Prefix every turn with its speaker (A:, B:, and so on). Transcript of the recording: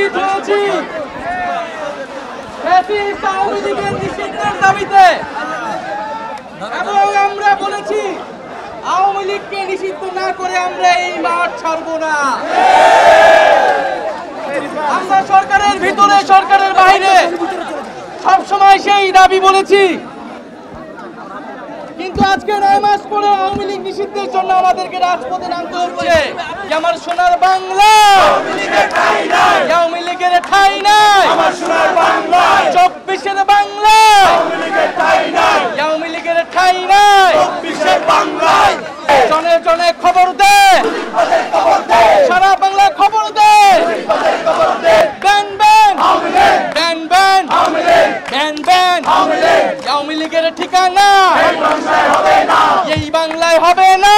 A: উপস্থিত হয়েছি আওয়ামী লীগের নিষিদ্ধের দাবিতে এবং আমরা বলেছি আওয়ামী লীগকে নিষিদ্ধ না করে আমরা এই মাঠ ছাড়বো না। আমরা সরকারের ভিতরে সরকারের বাইরে সবসময় সেই দাবি বলেছি, কিন্তু আজকে 9 মাস পরে আওয়ামী লীগ নিষিদ্ধের জন্য আমাদেরকে রাজপথে নামতে হচ্ছে। আমার সোনার বাংলা আওয়ামী লীগের ঠাঁই নাই, 24-এর বাংলা আওয়ামী লীগের ঠাঁই নাই। জনে জনে খবর দে, সারা বাংলা খবর দে, ban ban ban ban ban ban Awami লীগের ঠিকানা এই বাংলায় হবে না।